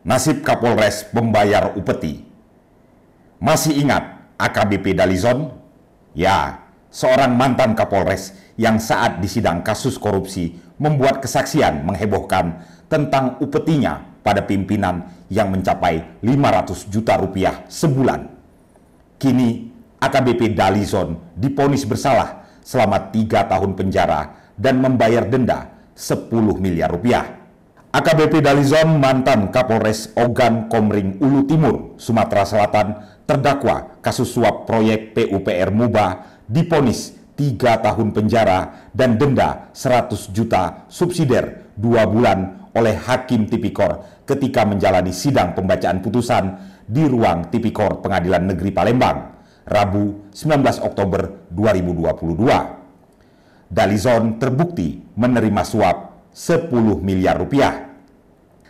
Nasib Kapolres membayar upeti. Masih ingat AKBP Dalizon? Ya, seorang mantan Kapolres yang saat disidang kasus korupsi membuat kesaksian menghebohkan tentang upetinya pada pimpinan yang mencapai 500 juta rupiah sebulan. Kini AKBP Dalizon divonis bersalah selama 3 tahun penjara dan membayar denda 10 miliar rupiah. AKBP Dalizon, mantan Kapolres Ogan Komering Ulu Timur, Sumatera Selatan, terdakwa kasus suap proyek PUPR Muba, divonis 3 tahun penjara dan denda 100 juta subsidiar 2 bulan oleh Hakim Tipikor ketika menjalani sidang pembacaan putusan di ruang Tipikor Pengadilan Negeri Palembang, Rabu 19 Oktober 2022. Dalizon terbukti menerima suap 10 miliar rupiah.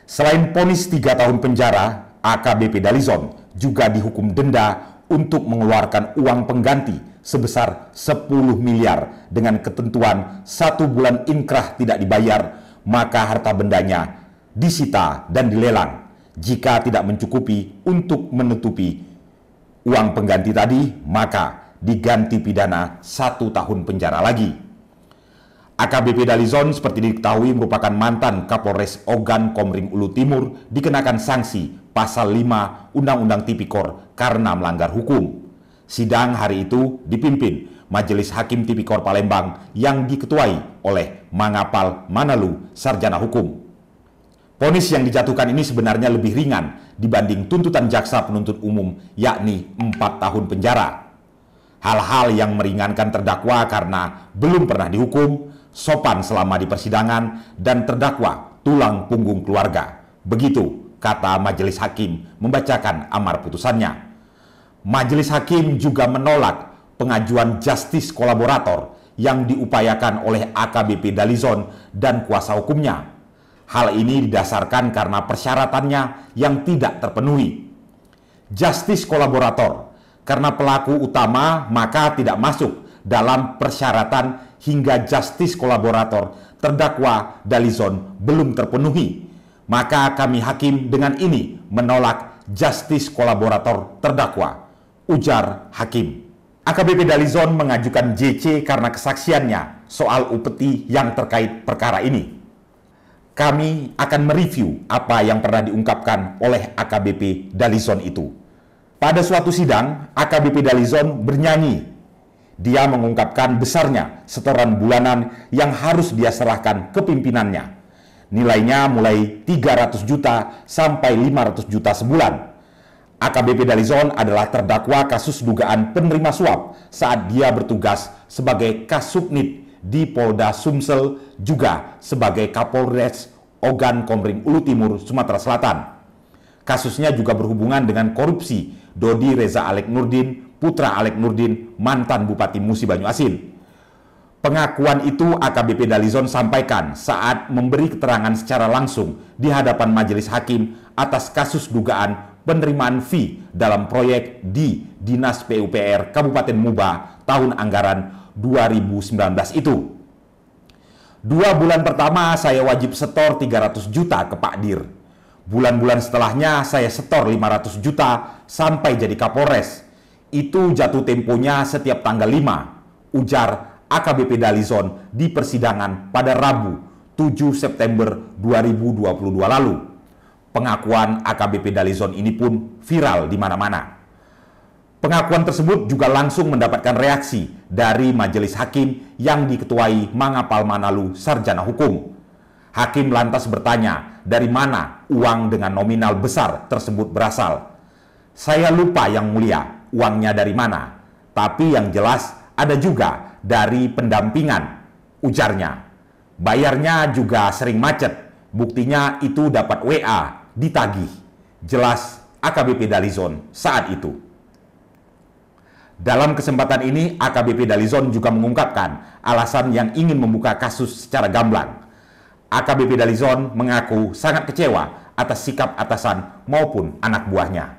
Selain vonis 3 tahun penjara, AKBP Dalizon juga dihukum denda untuk mengeluarkan uang pengganti sebesar 10 miliar dengan ketentuan 1 bulan inkrah tidak dibayar, maka harta bendanya disita dan dilelang. Jika tidak mencukupi untuk menutupi uang pengganti tadi, maka diganti pidana 1 tahun penjara lagi. AKBP Dalizon seperti diketahui merupakan mantan Kapolres Ogan Komering Ulu Timur, dikenakan sanksi pasal 5 Undang-Undang Tipikor karena melanggar hukum. Sidang hari itu dipimpin Majelis Hakim Tipikor Palembang yang diketuai oleh Mangapal Manalu, sarjana hukum. Vonis yang dijatuhkan ini sebenarnya lebih ringan dibanding tuntutan jaksa penuntut umum, yakni 4 tahun penjara. Hal-hal yang meringankan terdakwa karena belum pernah dihukum, sopan selama di persidangan, dan terdakwa tulang punggung keluarga. Begitu kata majelis hakim membacakan amar putusannya. Majelis hakim juga menolak pengajuan justice kolaborator yang diupayakan oleh AKBP Dalizon dan kuasa hukumnya. Hal ini didasarkan karena persyaratannya yang tidak terpenuhi. Justice kolaborator karena pelaku utama maka tidak masuk dalam persyaratan hingga justice kolaborator terdakwa Dalizon belum terpenuhi. Maka kami hakim dengan ini menolak justice kolaborator terdakwa, ujar hakim. AKBP Dalizon mengajukan JC karena kesaksiannya soal upeti yang terkait perkara ini. Kami akan mereview apa yang pernah diungkapkan oleh AKBP Dalizon itu. Pada suatu sidang, AKBP Dalizon bernyanyi. Dia mengungkapkan besarnya setoran bulanan yang harus dia serahkan ke pimpinannya. Nilainya mulai 300 juta sampai 500 juta sebulan. AKBP Dalizon adalah terdakwa kasus dugaan penerima suap saat dia bertugas sebagai Kasubnit di Polda Sumsel, juga sebagai Kapolres Ogan Komering Ulu Timur, Sumatera Selatan. Kasusnya juga berhubungan dengan korupsi Dodi Reza Alek Nurdin, putra Alek Nurdin, mantan Bupati Musi Banyu Asin. Pengakuan itu AKBP Dalizon sampaikan saat memberi keterangan secara langsung di hadapan majelis hakim atas kasus dugaan penerimaan fee dalam proyek di Dinas PUPR Kabupaten Muba tahun anggaran 2019 itu. 2 bulan pertama saya wajib setor 300 juta ke Pak Dir. Bulan-bulan setelahnya saya setor 500 juta sampai jadi Kapolres. Itu jatuh temponya setiap tanggal 5, ujar AKBP Dalizon di persidangan pada Rabu 7 September 2022 lalu. Pengakuan AKBP Dalizon ini pun viral di mana-mana. Pengakuan tersebut juga langsung mendapatkan reaksi dari majelis hakim yang diketuai Mangapal Manalu, sarjana hukum. Hakim lantas bertanya dari mana uang dengan nominal besar tersebut berasal. Saya lupa yang mulia uangnya dari mana, tapi yang jelas ada juga dari pendampingan, ujarnya. Bayarnya juga sering macet, buktinya itu dapat WA, ditagih. Jelas AKBP Dalizon saat itu. Dalam kesempatan ini, AKBP Dalizon juga mengungkapkan alasan yang ingin membuka kasus secara gamblang. AKBP Dalizon mengaku sangat kecewa atas sikap atasan maupun anak buahnya.